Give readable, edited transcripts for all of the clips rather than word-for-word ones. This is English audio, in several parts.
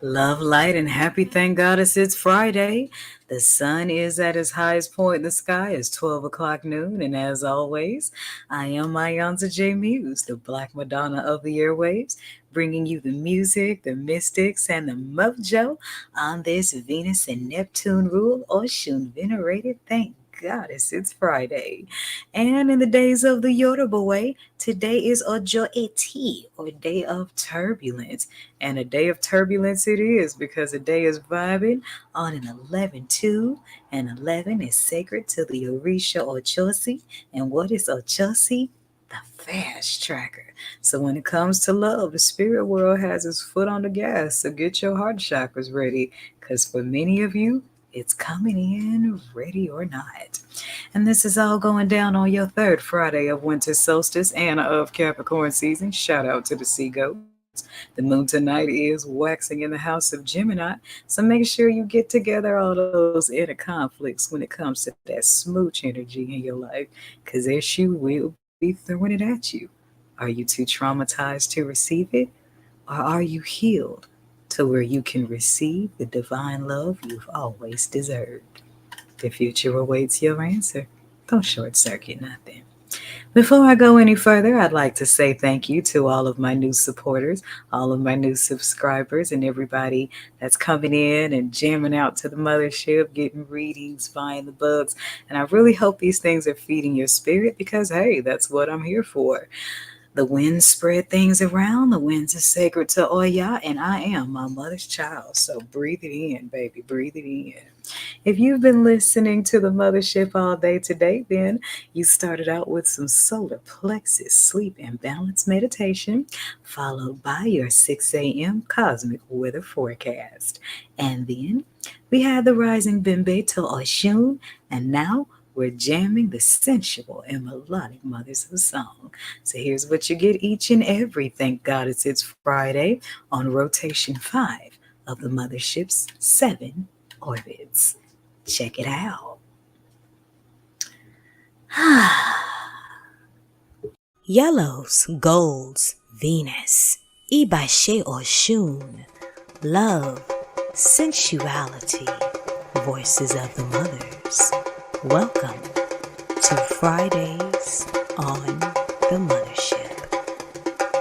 Love, light, and happy thank goddess it's Friday. The sun is at its highest point in the sky. It's 12 o'clock noon. And as always, I am iiiYansaje Muse, the Black Madonna of the airwaves, bringing you the music, the mystics, and the mojo on this Venus and Neptune rule Oshun venerated thank goddess it's Friday. And in the days of the Yoruba way, today is Ojo Eti, or Day of Turbulence. And a day of turbulence it is because a day is vibing on an 11-2, and 11 is sacred to the Orisha Ochoosi. And what is Ochoosi? The fast tracker. So when it comes to love, the spirit world has its foot on the gas. So get your heart chakras ready because for many of you, it's coming in ready or not. And this is all going down on your third Friday of winter solstice and of Capricorn season. Shout out to the sea goats. The moon tonight is waxing in the house of Gemini, so make sure you get together all those inner conflicts when it comes to that smooch energy in your life, because there she will be throwing it at you. Are you too traumatized to receive it, or are you healed to where you can receive the divine love you've always deserved? The future awaits your answer. Don't short circuit nothing. Before I go any further, I'd like to say thank you to all of my new supporters, all of my new subscribers, and everybody that's coming in and jamming out to the mothership, getting readings, buying the books. And I really hope these things are feeding your spirit because, hey, that's what I'm here for. The winds spread things around. The winds are sacred to Oya, and I am my mother's child. So breathe it in, baby. Breathe it in. If you've been listening to the mothership all day today, then you started out with some solar plexus sleep and balance meditation, followed by your 6 a.m. cosmic weather forecast. And then we had the rising Bimbe to Oshun, and now we're jamming the sensual and melodic mothers of song. So here's what you get each and every thank God it's Friday on rotation 5 of the mothership's 7 orbits. Check it out. Yellows, golds, Venus, Iba Iwo Oorun, love, sensuality, voices of the mothers. Welcome to Fridays on the Mothership.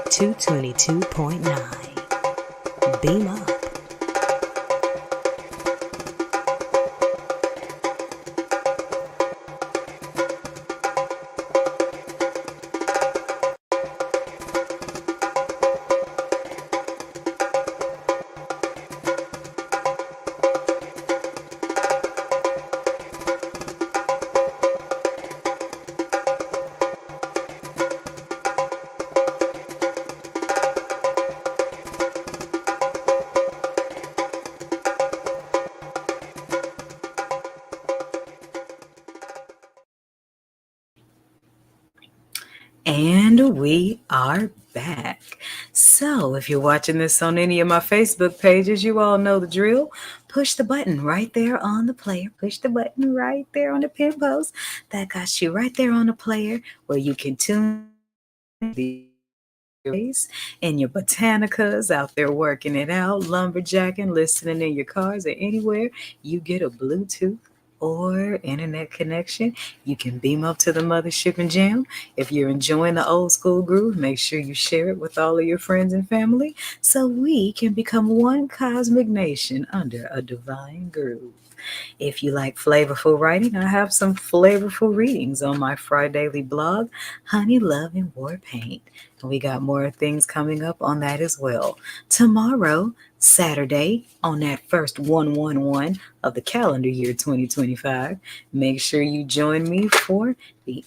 222.9. Beam up. And we are back. So, if you're watching this on any of my Facebook pages, you all know the drill. Push the button right there on the player. Push the button right there on the pin post. That got you right there on the player where you can tune the in your botanicas out there working it out, lumberjacking, listening in your cars or anywhere you get a Bluetooth or internet connection. You can beam up to the mothership and jam. If you're enjoying the old school groove, make sure you share it with all of your friends and family so we can become one cosmic nation under a divine groove. If you like flavorful writing, I have some flavorful readings on my Fridaily blog, Honey, Love, and War Paint. And we got more things coming up on that as well. Tomorrow, Saturday, on that first 111 of the calendar year 2025, make sure you join me for the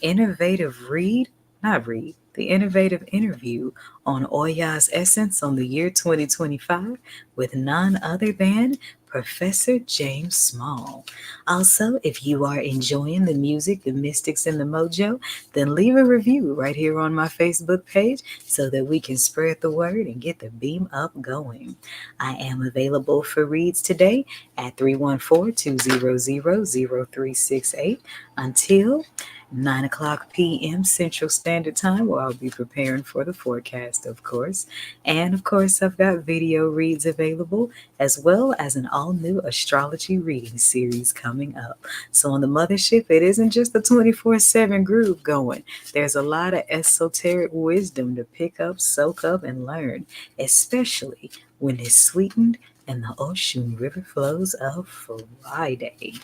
the innovative interview on Oya's Essence on the year 2025 with none other than Professor James Small. Also, if you are enjoying the music, the mystics, and the mojo, then leave a review right here on my Facebook page so that we can spread the word and get the beam up going. I am available for reads today at 314-200-0368 until 9 o'clock p.m. Central Standard Time, where I'll be preparing for the forecast, of course. And of course, I've got video reads available, as well as an all new astrology reading series coming up. So on the Mothership, it isn't just the 24/7 groove going, there's a lot of esoteric wisdom to pick up, soak up, and learn, especially when it's sweetened and the Ocean River flows of Friday.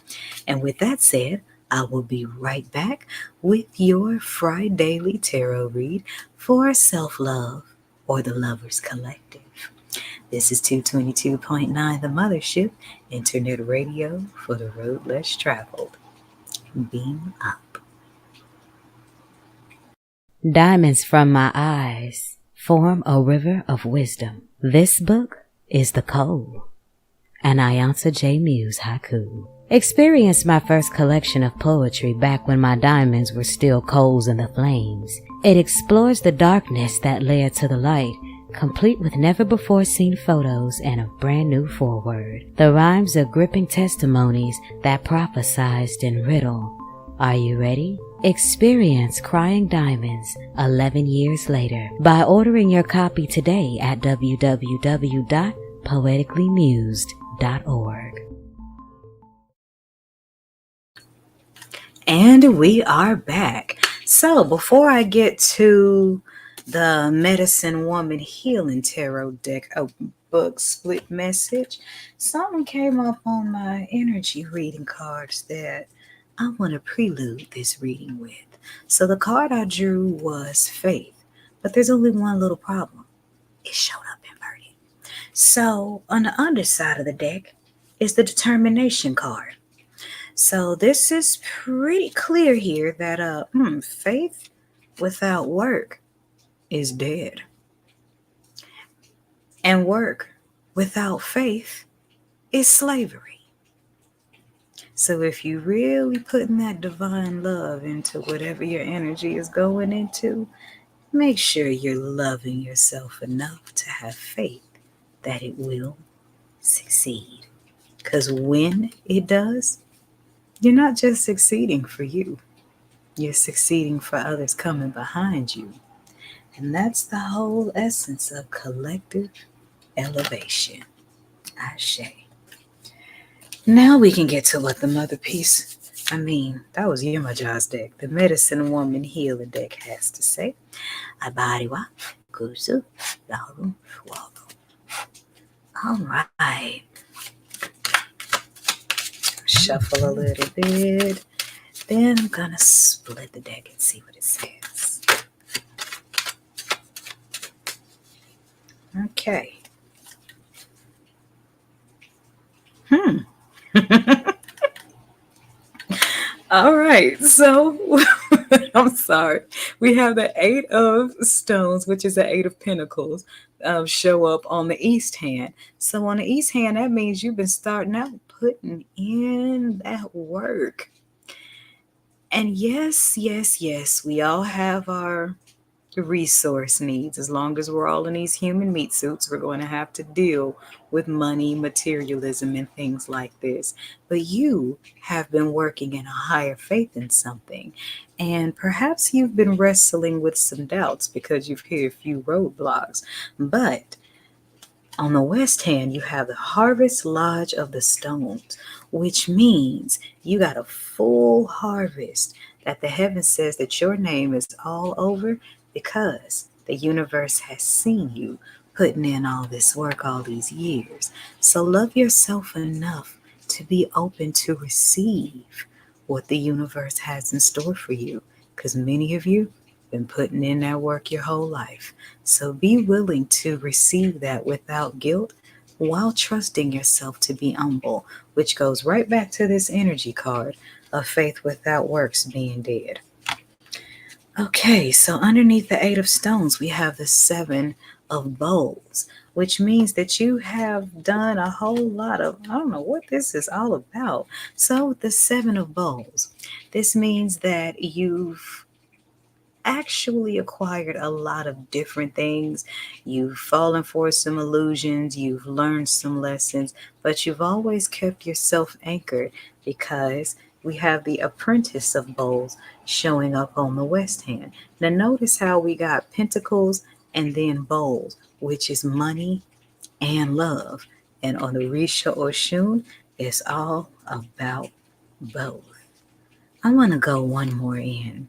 And with that said, I will be right back with your Friday tarot read for self love or the Lovers Collective. This is 222.9 The Mothership, internet radio for the road less traveled. Beam up. Diamonds from my eyes form a river of wisdom. This book is The Coal, an iiiYansaje Muse haiku. Experienced my first collection of poetry back when my diamonds were still coals in the flames. It explores the darkness that led to the light, complete with never-before-seen photos and a brand-new foreword. The rhymes are gripping testimonies that prophesized in riddle. Are you ready? Experience Crying Diamonds 11 years later by ordering your copy today at www.poeticallymused.org. And we are back. So before I get to the Medicine Woman Healing Tarot deck book split message, something came up on my energy reading cards that I want to prelude this reading with. So the card I drew was Faith, but there's only one little problem. It showed up inverted. So on the underside of the deck is the Determination card. So this is pretty clear here that faith without work is dead. And work without faith is slavery. So if you really putting that divine love into whatever your energy is going into, make sure you're loving yourself enough to have faith that it will succeed. Because when it does, you're not just succeeding for you. You're succeeding for others coming behind you. And that's the whole essence of collective elevation. Ashe. Now we can get to what the mother piece, that was Yemaja's deck, the Medicine Woman Healer deck has to say. Iba Iwo Oorun. All right. Shuffle a little bit. Then I'm going to split the deck and see what it says. Okay. All right. So, I'm sorry. We have the Eight of Stones, which is the Eight of Pentacles, show up on the east hand. So on the east hand, that means you've been starting out putting in that work. And yes, we all have our resource needs. As long as we're all in these human meat suits, we're going to have to deal with money, materialism, and things like this. But you have been working in a higher faith in something. And perhaps you've been wrestling with some doubts because you've hit a few roadblocks. But on the west hand, you have the Harvest Lodge of the Stones, which means you got a full harvest that the heaven says that your name is all over because the universe has seen you putting in all this work all these years. So love yourself enough to be open to receive what the universe has in store for you, because many of you been putting in that work your whole life. So be willing to receive that without guilt while trusting yourself to be humble, which goes right back to this energy card of faith without works being dead. Okay, so underneath the Eight of Stones, we have the Seven of Bowls, which means that you have done a whole lot of, I don't know what this is all about. So the Seven of Bowls, this means that you've actually acquired a lot of different things. You've fallen for some illusions, you've learned some lessons, but you've always kept yourself anchored because we have the apprentice of bowls showing up on the west hand. Now notice how we got pentacles and then bowls, which is money and love. And on the Risha Oshun, it's all about both. I want to go one more in.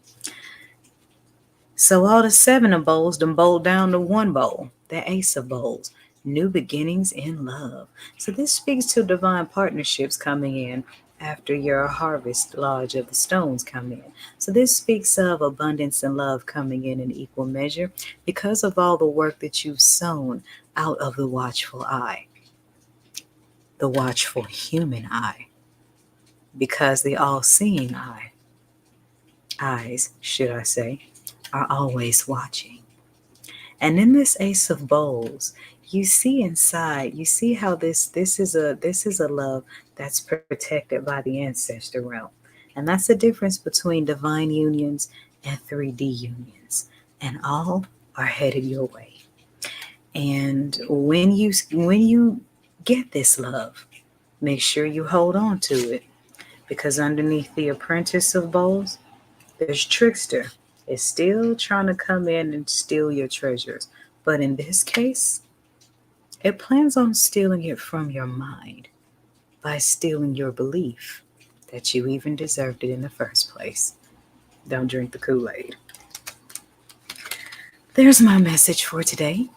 So all the seven of bowls done bowled down to one bowl, the ace of bowls, new beginnings in love. So this speaks to divine partnerships coming in after your harvest lodge of the stones come in. So this speaks of abundance and love coming in equal measure because of all the work that you've sown out of the watchful eye, the watchful human eye, because the all-seeing eyes, should I say, are always watching. And in this ace of bowls, you see inside, you see how this is a love that's protected by the ancestor realm. And that's the difference between divine unions and 3D unions. And all are headed your way. And when you get this love, make sure you hold on to it, because underneath the apprentice of bowls, there's trickster. It's still trying to come in and steal your treasures. But in this case, it plans on stealing it from your mind by stealing your belief that you even deserved it in the first place. Don't drink the Kool-Aid. There's my message for today.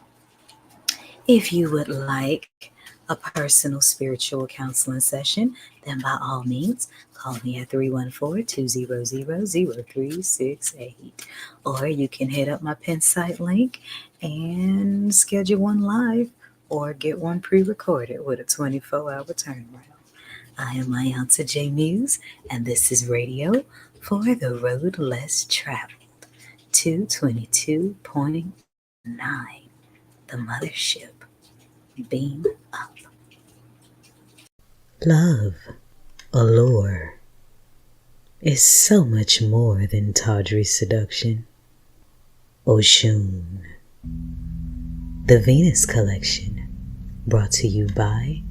If you would like a personal spiritual counseling session, then by all means, call me at 314-200-0368. Or you can hit up my pin site link and schedule one live or get one pre-recorded with a 24-hour turnaround. I am iiiYansaje Muse, and this is radio for the road less traveled. 222.9, the mothership. Beam up. Love, allure, is so much more than tawdry seduction. Oshun, the Venus Collection, brought to you by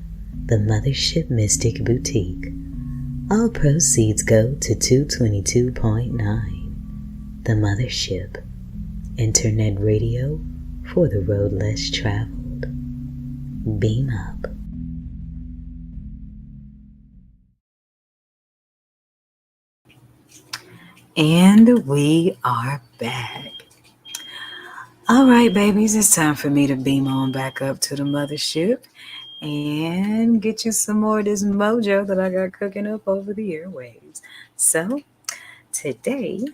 the Mothership Mystic Boutiq. All proceeds go to 222.9, the Mothership, internet radio for the road less traveled. Beam up. And we are back. All right, babies, it's time for me to beam on back up to the mothership and get you some more of this mojo that I got cooking up over the airwaves. So today